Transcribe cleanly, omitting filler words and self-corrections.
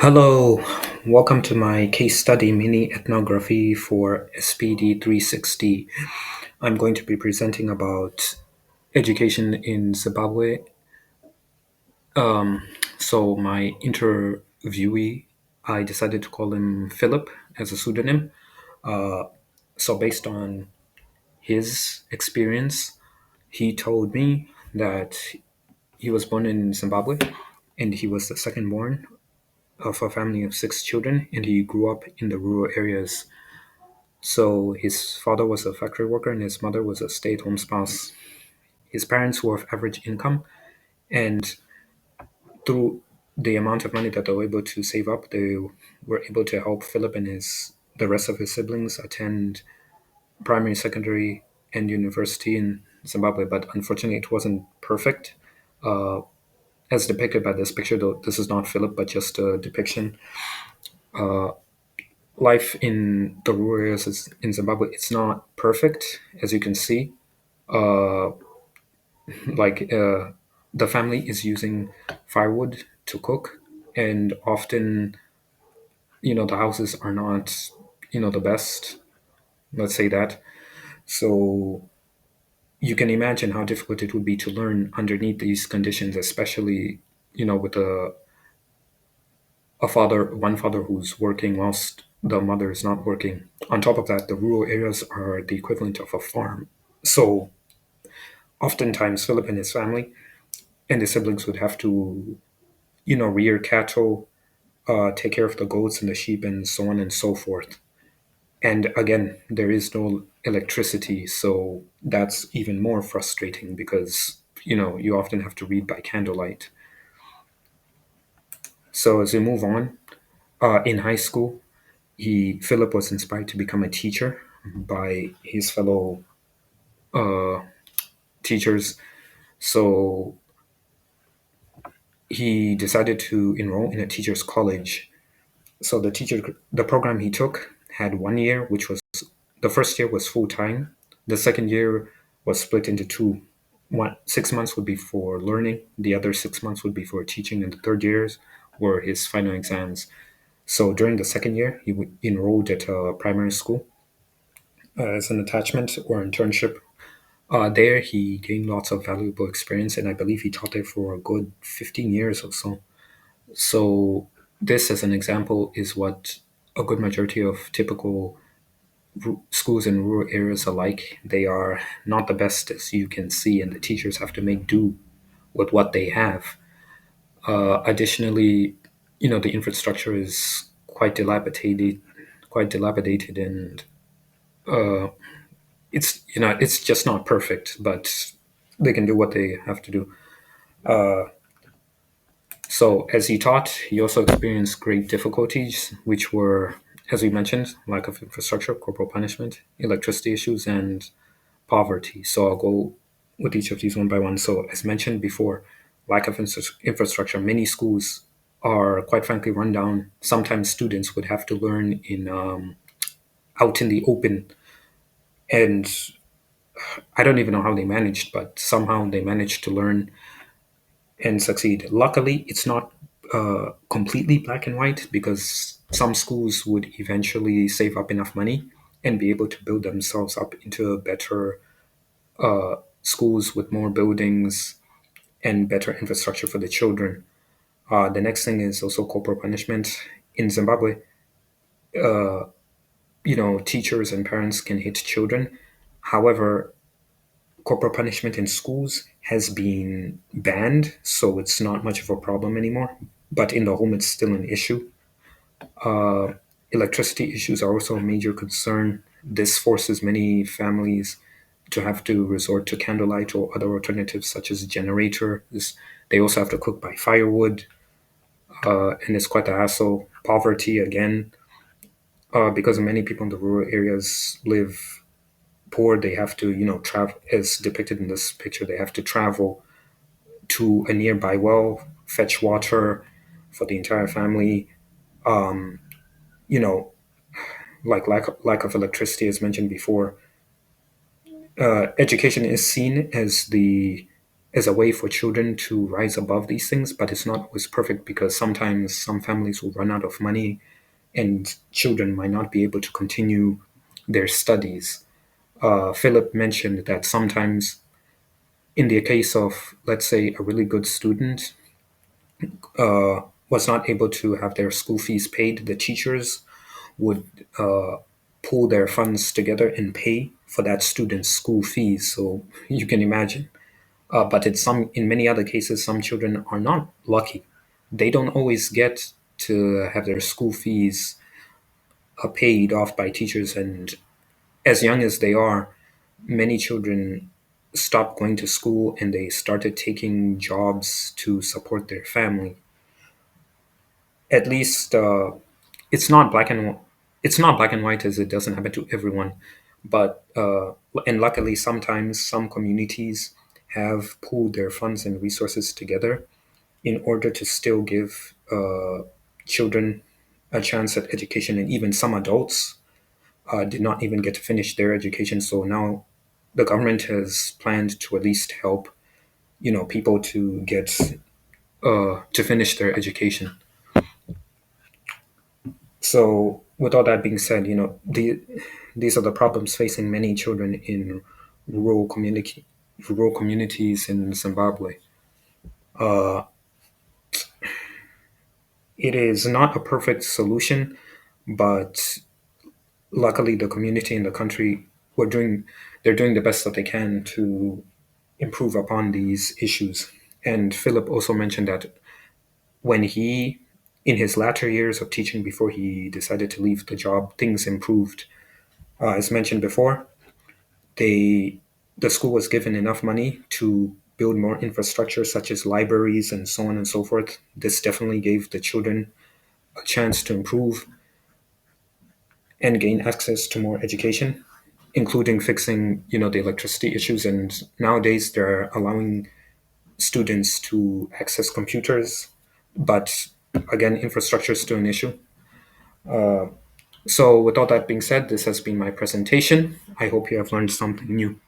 Hello, welcome to my case study mini ethnography for SPED 360. I'm going to be presenting about education in Zimbabwe. So, my interviewee, I decided to call him Philip as a pseudonym. Uh, so, based on his experience, he told me that he was born in Zimbabwe and he was the second born of a family of six children, and he grew up in the rural areas. So his father was a factory worker and his mother was a stay at home spouse. His parents were of average income, and through the amount of money that they were able to save up, they were able to help Philip and the rest of his siblings attend primary, secondary, and university in Zimbabwe. But unfortunately, it wasn't perfect. Uh, as depicted by this picture, though this is not Philip, but just a depiction. Life in the rural areas in Zimbabwe, it's not perfect, as you can see. Uh, like the family is using firewood to cook, and often, the houses are not, the best. Let's say that. So you can imagine how difficult it would be to learn underneath these conditions, especially, with one father who's working whilst the mother is not working. On top of that, the rural areas are the equivalent of a farm. So oftentimes, Philip and his family and his siblings would have to, rear cattle, take care of the goats and the sheep, and so on and so forth. And again, there is no electricity, so that's even more frustrating because you often have to read by candlelight. So as we move on, in high school, he Philip was inspired to become a teacher by his fellow uh, teachers. So he decided to enroll in a teachers college. So the program he took had 1 year, which was the first year was full time. The second year was split into two. 6 months would be for learning, the other 6 months would be for teaching, and the third years were his final exams. So during the second year, enrolled at a primary school as an attachment or internship. There, he gained lots of valuable experience, and I believe he taught there for a good 15 years or so. So, this, as an example, is what a good majority of typical schools in rural areas are like. They are not the best, as you can see, and the teachers have to make do with what they have. Additionally, the infrastructure is quite dilapidated, and it's just not perfect, but they can do what they have to do. So, as he taught, he also experienced great difficulties, which were, as we mentioned, lack of infrastructure, corporal punishment, electricity issues, and poverty. So, I'll go with each of these one by one. So, as mentioned before, lack of infrastructure. Many schools are, quite frankly, run down. Sometimes students would have to learn in out in the open, and I don't even know how they managed, but somehow they managed to learn and succeed. Luckily, it's not completely black and white because some schools would eventually save up enough money and be able to build themselves up into better schools with more buildings and better infrastructure for the children. The next thing is also corporal punishment. In Zimbabwe, teachers and parents can hit children. However, corporal punishment in schools has been banned, so it's not much of a problem anymore. But in the home, it's still an issue. Electricity issues are also a major concern. This forces many families to have to resort to candlelight or other alternatives such as a generator. They also have to cook by firewood, and it's quite a hassle. Poverty, again, because many people in the rural areas live poor, they have to, travel, as depicted in this picture, they have to travel to a nearby well, fetch water for the entire family. You know, like lack of electricity, as mentioned before. Education is seen as the as a way for children to rise above these things, but it's not always perfect because sometimes some families will run out of money and children might not be able to continue their studies. Philip mentioned that sometimes, in the case of, let's say, a really good student was not able to have their school fees paid, the teachers would pool their funds together and pay for that student's school fees. So you can imagine. But in many other cases, some children are not lucky. They don't always get to have their school fees paid off by teachers, and as young as they are, many children stopped going to school and they started taking jobs to support their family. At least it's not black and it's not black and white, as it doesn't happen to everyone, but and luckily sometimes some communities have pooled their funds and resources together in order to still give children a chance at education, and even some adults did not even get to finish their education. So now the government has planned to at least help, people to get to finish their education. So with all that being said, these are the problems facing many children in rural community rural communities in Zimbabwe. Uh, it is not a perfect solution, but luckily the community and the country were doing they're doing the best that they can to improve upon these issues. And Philip also mentioned that when he, in his latter years of teaching before he decided to leave the job, things improved. As mentioned before, they the school was given enough money to build more infrastructure such as libraries and so on and so forth. This definitely gave the children a chance to improve and gain access to more education, including fixing, the electricity issues. And nowadays they're allowing students to access computers, but again, infrastructure is still an issue. So with all that being said, this has been my presentation. I hope you have learned something new.